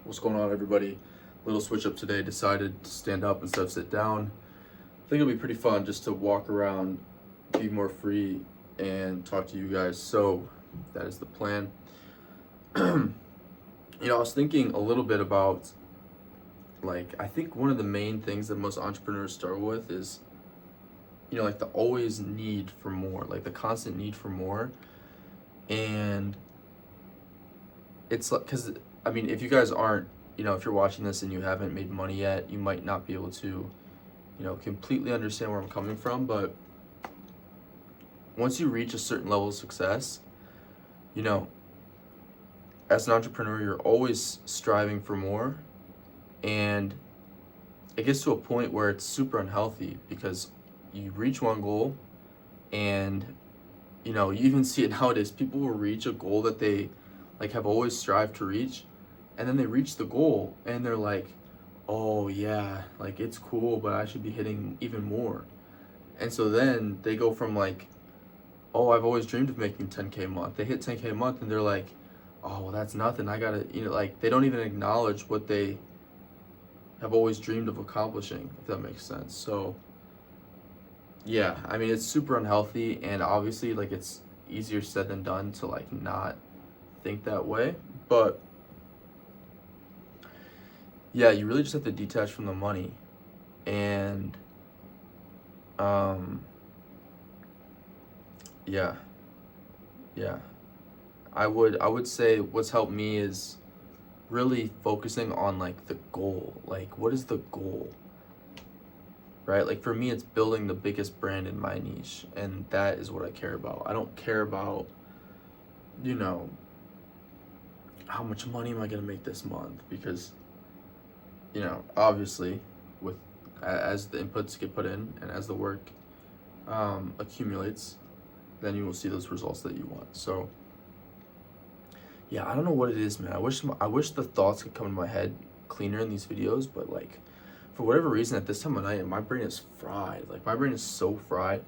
What's going on, everybody? Little switch up today. Decided to stand up instead of sit down. I think it'll be pretty fun just to walk around, be more free, and talk to you guys. So that is the plan. I was thinking a little bit about, I think one of the main things that most entrepreneurs struggle with is, the always need for more, like the constant need for more. And it's like, because if you guys aren't, if you're watching this and you haven't made money yet, you might not be able to, completely understand where I'm coming from. But once you reach a certain level of success, you know, as an entrepreneur, you're always striving for more. And it gets to a point where it's super unhealthy because you reach one goal and, you even see it nowadays. People will reach a goal that they have always strived to reach, and then they reach the goal and they're like, oh yeah, it's cool, but I should be hitting even more. And so then they go from oh, I've always dreamed of making 10K a month. They hit 10K a month and they're like, oh, well, that's nothing. I gotta, they don't even acknowledge what they have always dreamed of accomplishing, if that makes sense. So yeah, it's super unhealthy, and obviously it's easier said than done to not think that way. But yeah, you really just have to detach from the money. And yeah I would say what's helped me is really focusing on the goal. What is the goal, right? For me, it's building the biggest brand in my niche, and that is what I care about. I don't care about how much money am I gonna make this month, because obviously, with as the inputs get put in and as the work accumulates, then you will see those results that you want. So yeah, I don't know what it is, man. I wish the thoughts could come in my head cleaner in these videos, but for whatever reason at this time of night, my brain is fried. My brain is so fried.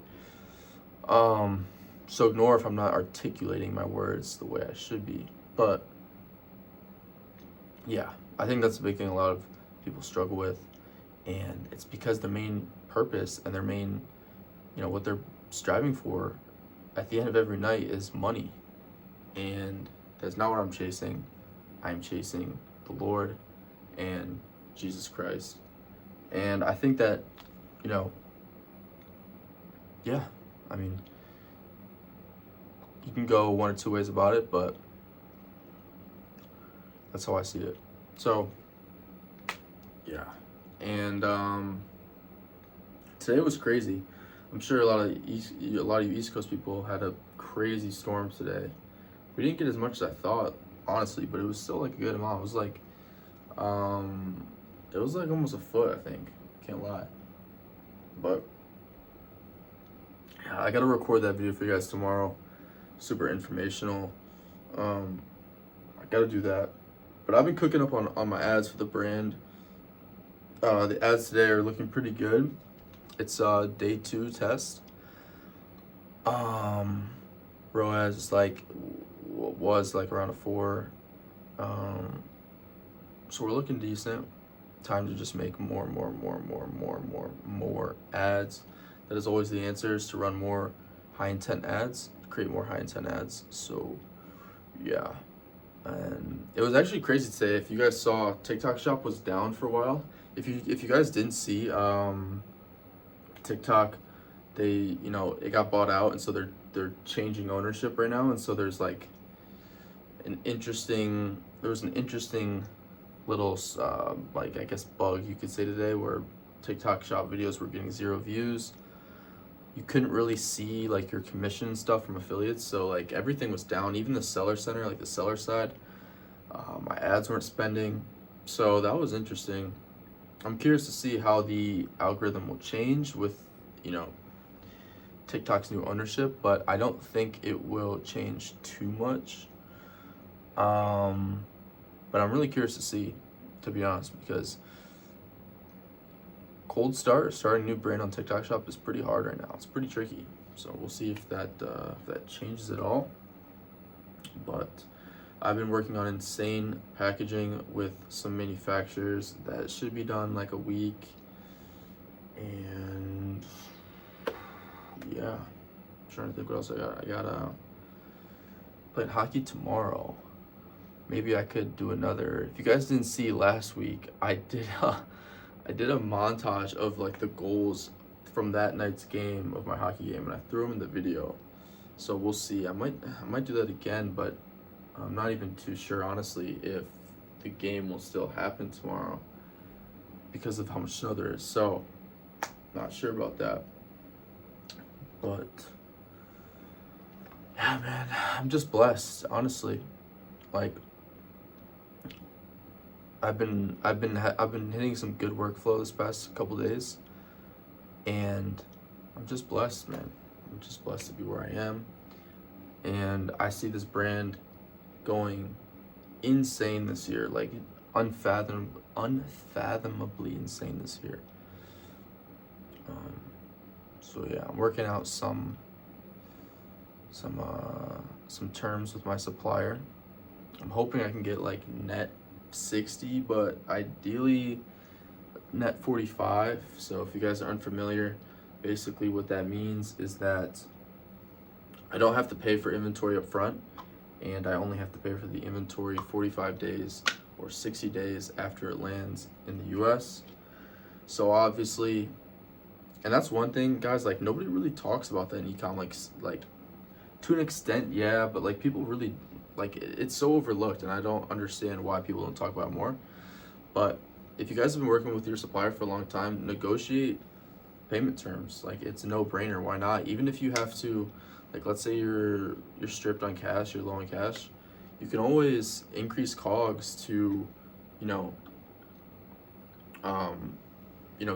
So ignore if I'm not articulating my words the way I should be. But yeah, I think that's a big thing a lot of people struggle with, and it's because their main purpose and their main, what they're striving for at the end of every night is money. And that's not what I'm chasing. I'm chasing the Lord and Jesus Christ. And I think that, yeah, you can go one or two ways about it, but that's how I see it. So yeah. And today was crazy. I'm sure a lot of you East Coast people had a crazy storm today. We didn't get as much as I thought, honestly, but it was still a good amount. It was almost a foot, I think. Can't lie. But yeah, I gotta record that video for you guys tomorrow. Super informational. I gotta do that. But I've been cooking up on my ads for the brand. The ads today are looking pretty good. It's day 2 test. ROAS is was around a 4. So we're looking decent. Time to just make more ads. That is always the answer, is to run more high intent ads, create more high intent ads. So yeah. And it was actually crazy today. If you guys saw, TikTok Shop was down for a while. If you guys didn't see, TikTok, they it got bought out, and so they're changing ownership right now, and so there's there was an interesting little I guess bug you could say today, where TikTok Shop videos were getting 0 views. You couldn't really see your commission stuff from affiliates, so everything was down, even the seller center, the seller side. My ads weren't spending, so that was interesting. I'm curious to see how the algorithm will change with TikTok's new ownership, but I don't think it will change too much. But I'm really curious to see, to be honest, because starting a new brand on TikTok Shop is pretty hard right now. It's pretty tricky. So we'll see if that changes at all. But I've been working on insane packaging with some manufacturers that should be done like a week. And yeah, I'm trying to think what else I got. I got playing hockey tomorrow. Maybe I could do another. If you guys didn't see last week, I did a montage of like the goals from that night's game of my hockey game, and I threw them in the video. So we'll see. I might do that again, but I'm not even too sure honestly if the game will still happen tomorrow because of how much snow there is. So not sure about that. But yeah, man, I'm just blessed, honestly. Like I've been hitting some good workflow this past couple days, and I'm just blessed, man. I'm just blessed to be where I am, and I see this brand going insane this year, like unfathomably insane this year. So yeah, I'm working out some terms with my supplier. I'm hoping I can get like net 60, but ideally net 45. So if you guys are unfamiliar, basically what that means is that I don't have to pay for inventory up front, and I only have to pay for the inventory 45 days or 60 days after it lands in the US. So obviously, and that's one thing, guys, like nobody really talks about that in e-com, like to an extent, yeah, but like people really, like it's so overlooked, and I don't understand why people don't talk about it more. But if you guys have been working with your supplier for a long time, negotiate payment terms. Like it's a no-brainer. Why not? Even if you have to, like let's say you're stripped on cash, you're low on cash, you can always increase COGS to, you know,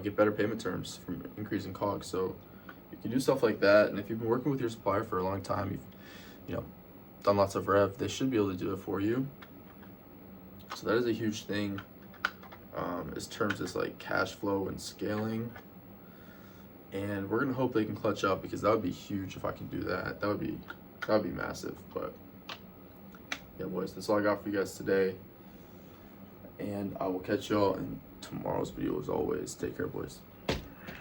get better payment terms from increasing COGS. So you can do stuff like that. And if you've been working with your supplier for a long time, you've done lots of rev, they should be able to do it for you. So that is a huge thing, as terms as like cash flow and scaling. And we're gonna hope they can clutch up, because that would be huge if I can do that. That would be massive. But yeah, boys, that's all I got for you guys today. And I will catch y'all in tomorrow's video as always. Take care, boys.